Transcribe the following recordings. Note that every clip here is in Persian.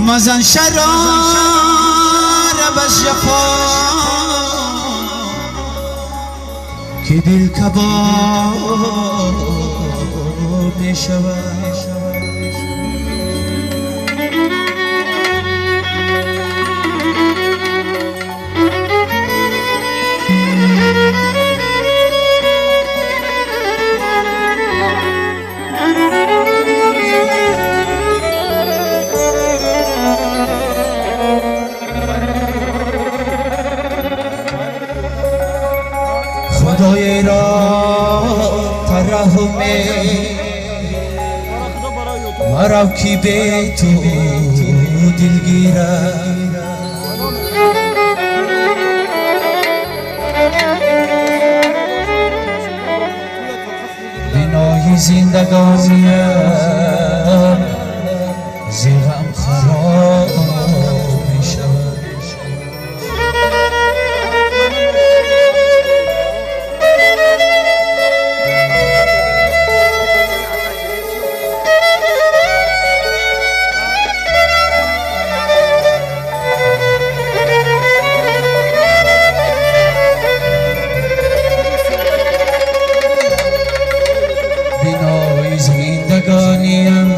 مزن شرار بس جفا که دل کباب میشود. خدای را ترحم مرا کی به تو دلگیره بنای زندگانیم ز غم خراب میشود. زندگانیم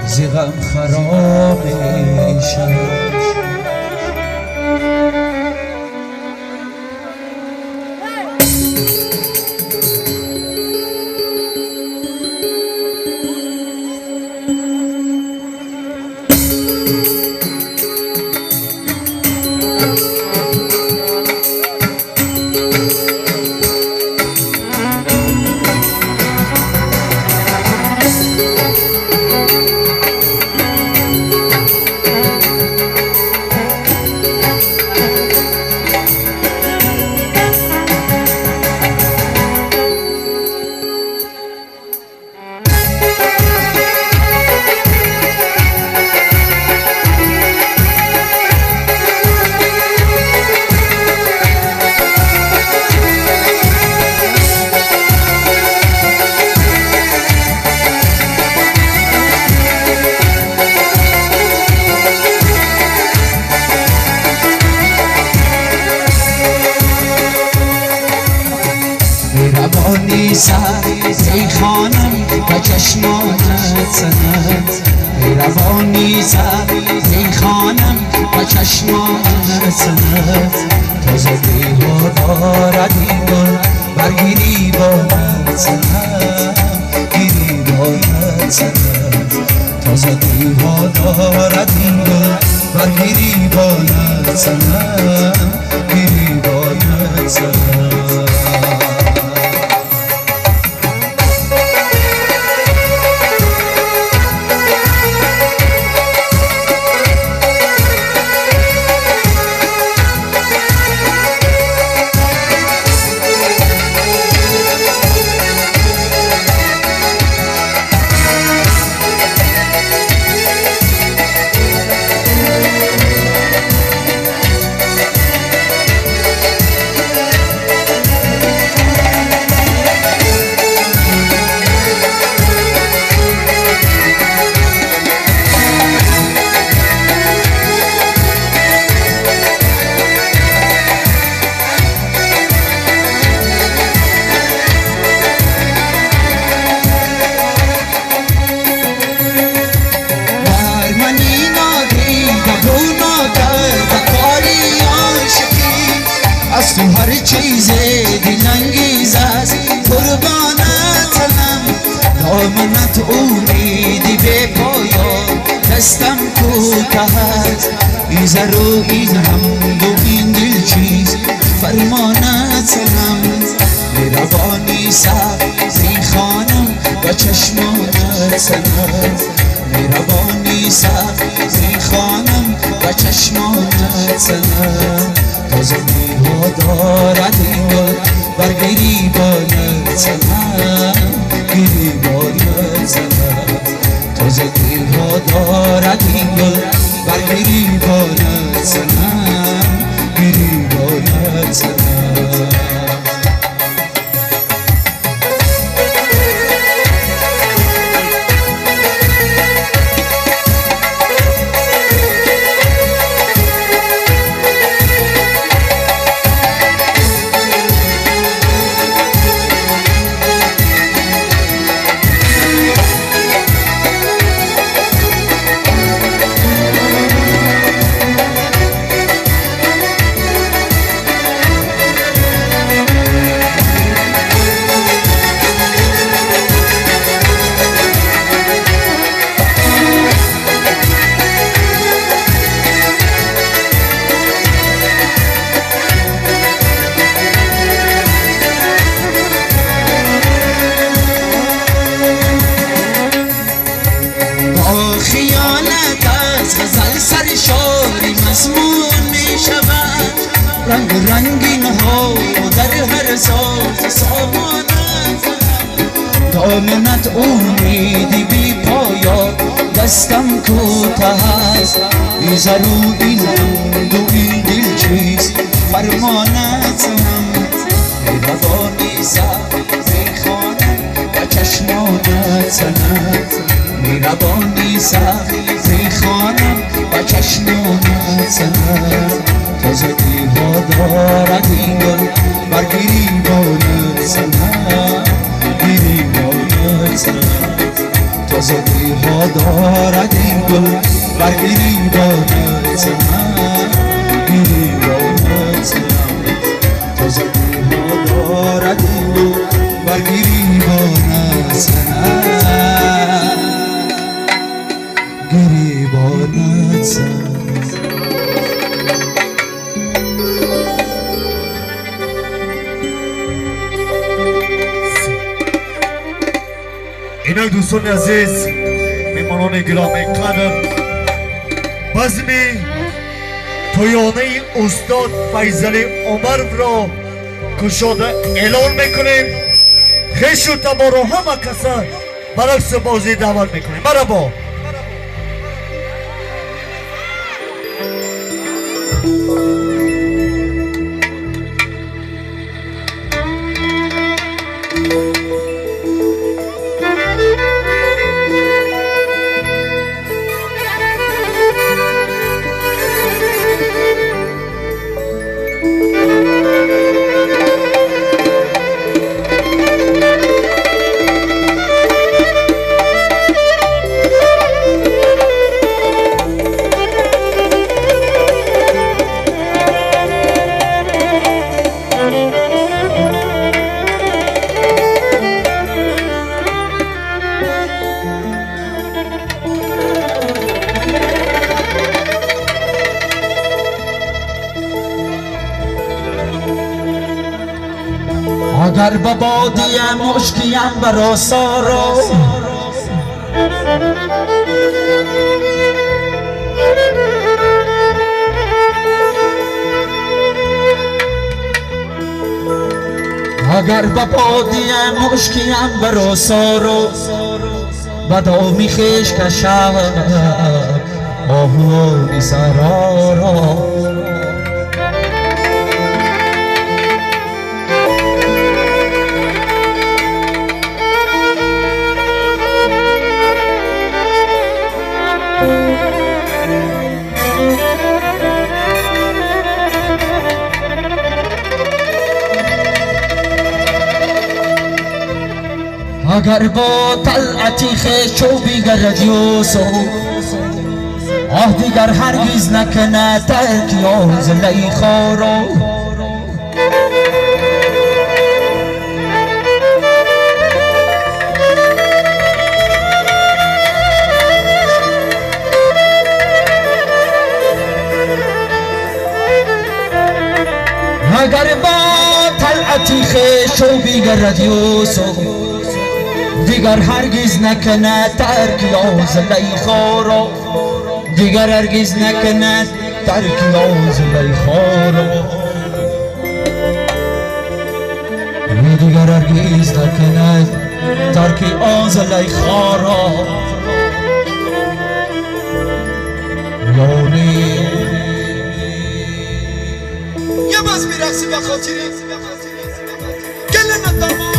ز غم خراب میشود. روانی سر ای خانم و چشمانت سند. روانی سر ای خانم و چشمانت سند. تازه دیها دارد این گل برگیری بانت سند. گیری بانت سند. تازه دیها دارد این گل برگیری بانت سند. گیری بانت سند. از تو هر چیز دلانگیز است قربانتم. دامنت امیدی به پایان دستم کوته است. این زر و این حمد و این دل چیز فرمانتم. مهربانی سر ای خانم و چشمانت سند. مهربانی سر ای خانم و چشمانت سند. تازه دیها دارد این گل برگیری باید سند. گیری باید سند. تازه دیها دارد این گل برگیری باید سند. گیری باید سند. رنگین ها در هر ساز سامانت دامنت امیدی بی پایان دستم کوته است بیزرو این حمد و این دل چیست فرمانت هم مهربانی سخت میخوانم و چشمانت سند مهربانی سخت میخوانم و چشمانت سند تازگی ها دارد این گل بر گریبانت سند گریبانت سند تازگی ها دارد این گل بر گریبانت سند گریبانت سند تازگی ها دارد این گل بر گریبانت سند گریبانت سند. اینای دوستان عزیز میمانان گرامی قدر بزمی تویانه استاد فیضلی عمر را کشاده اعلان میکنیم. خیش و تبارو همه کسا برعکس بازی دعوت میکنیم. مرحبا. اگر به بادی مشکیم برا سارا اگر به بادی مشکیم برا سارا بدامی خیش کشم آهوانی سرارا اگر با طلعتی خیش و بیگرد یوسف آه دیگر هرگز نکنه ترک یاز لیخارا اگر با طلعتی خیش و بیگرد یوسف دیگر هرگز نکند ترک یاز لیخارا دیگر هرگز نکند ترک یاز لیخارا دیگر هرگز نکند ترک یاز لیخارا یعنی یه باز میرقصی به خاطری گل ندامن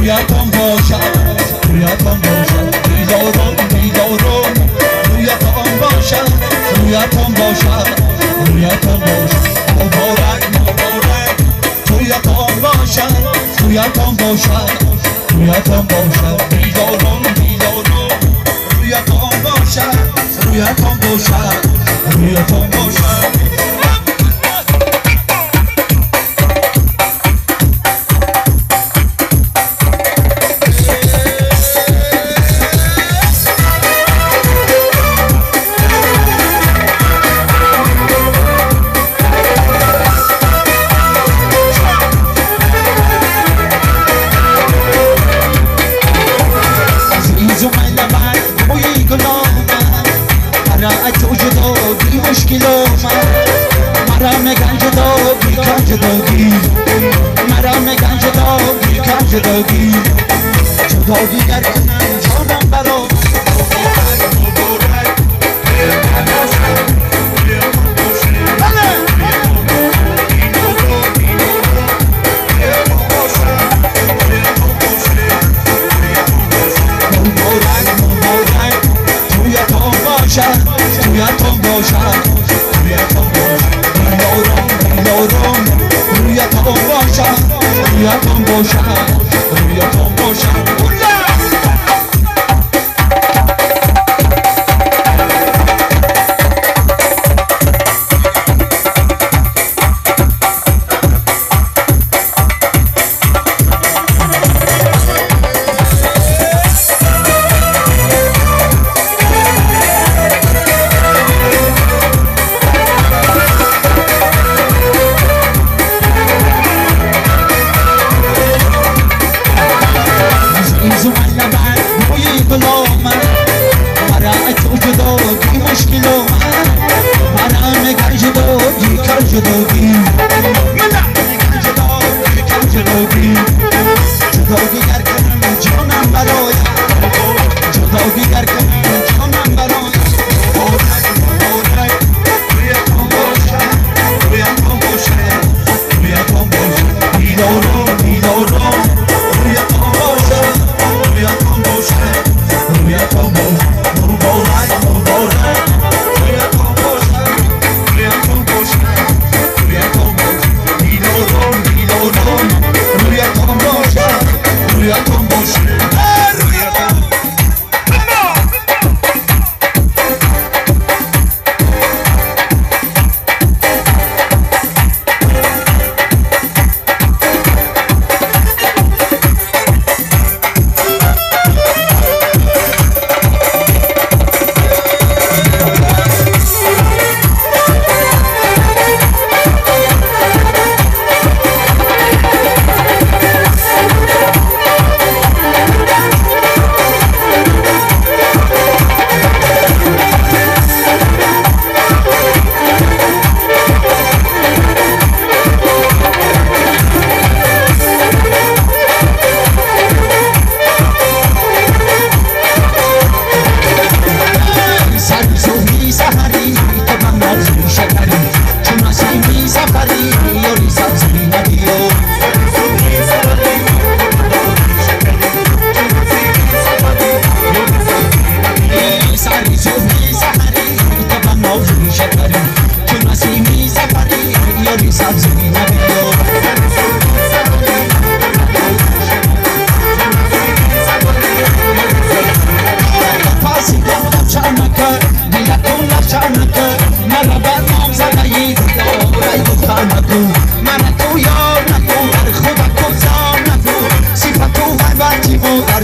رویتان باشد رویتان باشد بیدارم بیدارم رویتان باشد رویتان باشد رویتان باشد مبارک مبارک رویتان باشد رویتان باشد رویتان باشد بیدارم بیدارم رویتان باشد رویتون باشد رویتون باشد جدایی گر کنم جانم برا تویتون باشد تویتون باشد رویتون باشد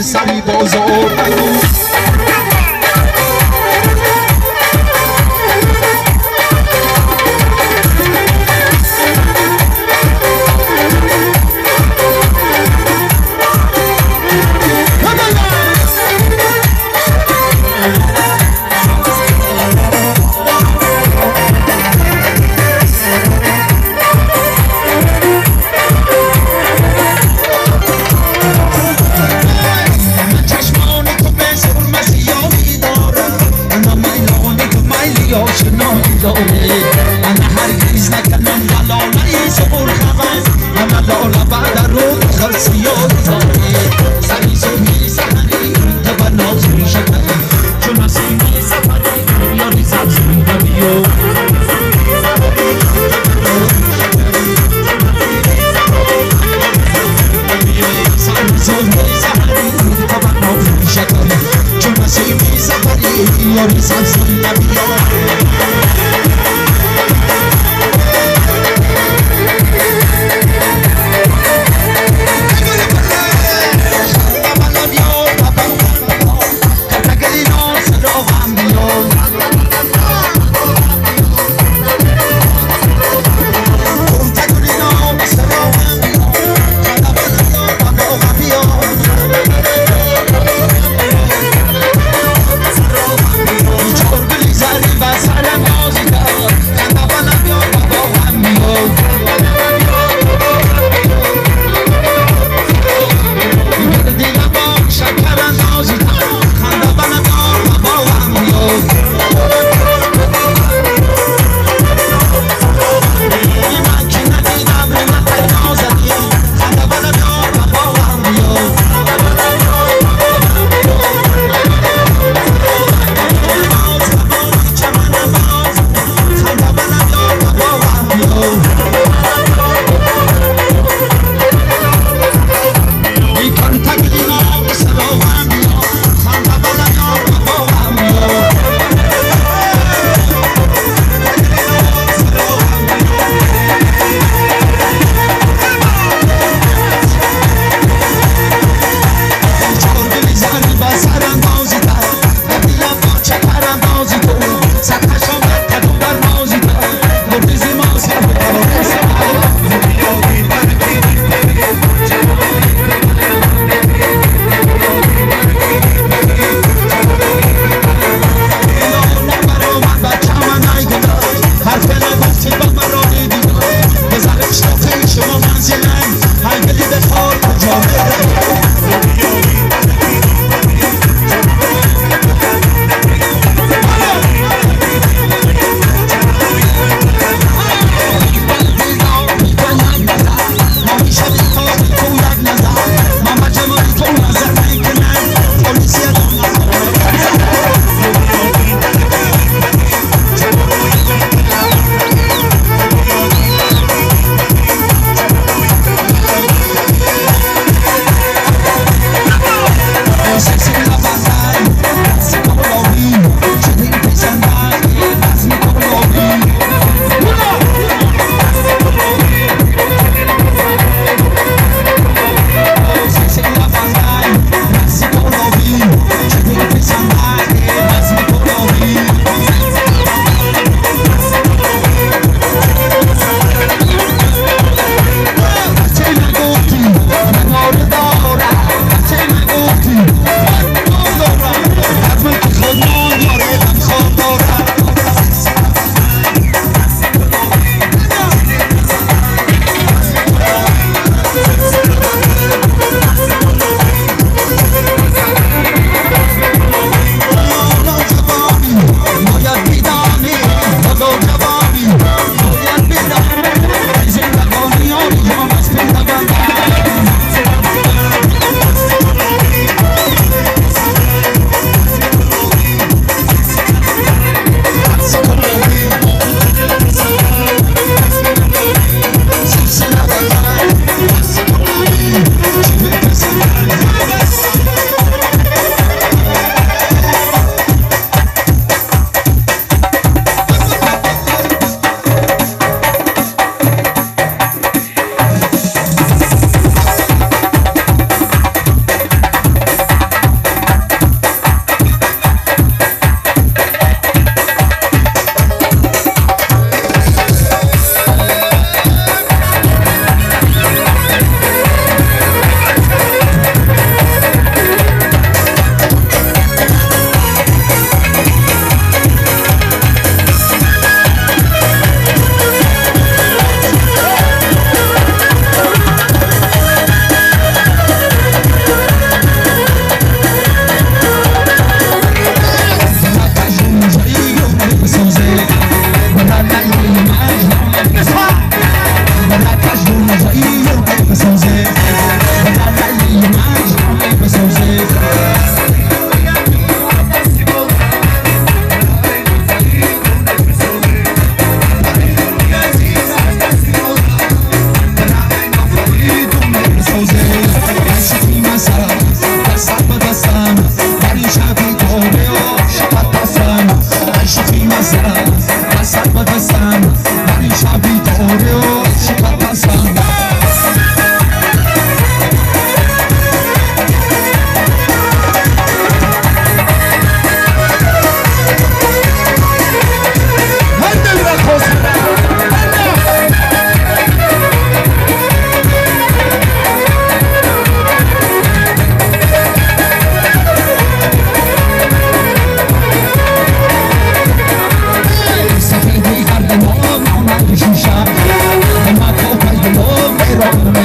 سری بازار انا هرگز نکنم ولانه زبور خواهد اما لالا بعد رو خلصی یاد داره سری زومی زهنی تو بنازی شکری چون نسیمی سفری یاری سبزی نبیو سری زومی زهنی تو بنازی شکری چون نسیمی سفری یاری سبزی نبیو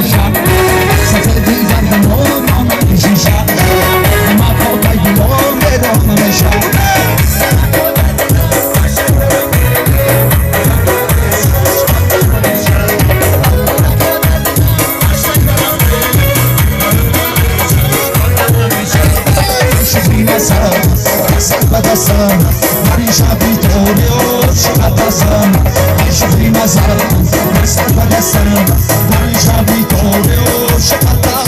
شب سفیدی گردنم آن شیشه ما پاکای دلم برام شب بدستم من شبی طوری شدستم شبی مزار بدستم من شبی طوری شدستم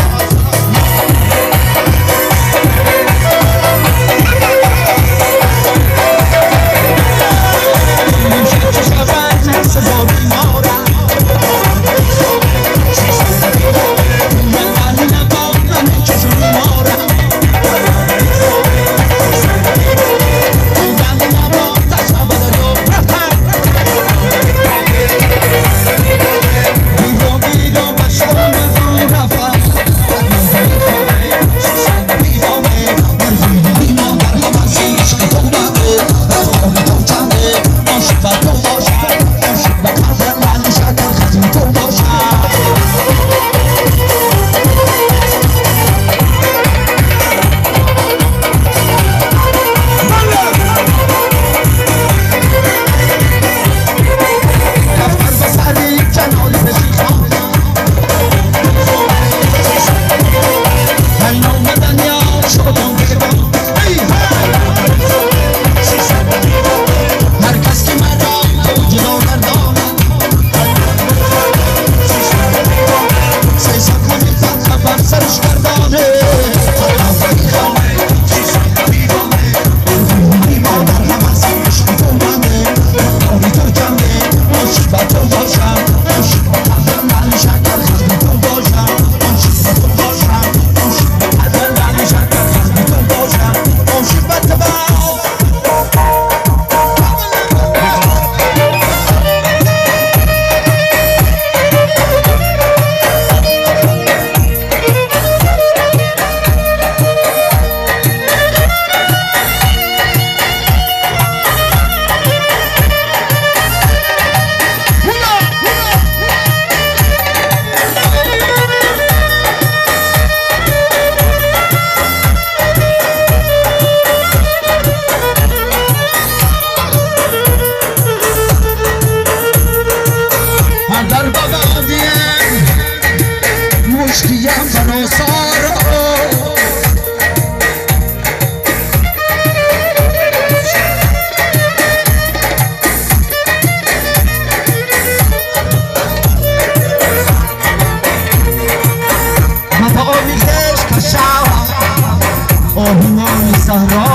Sahra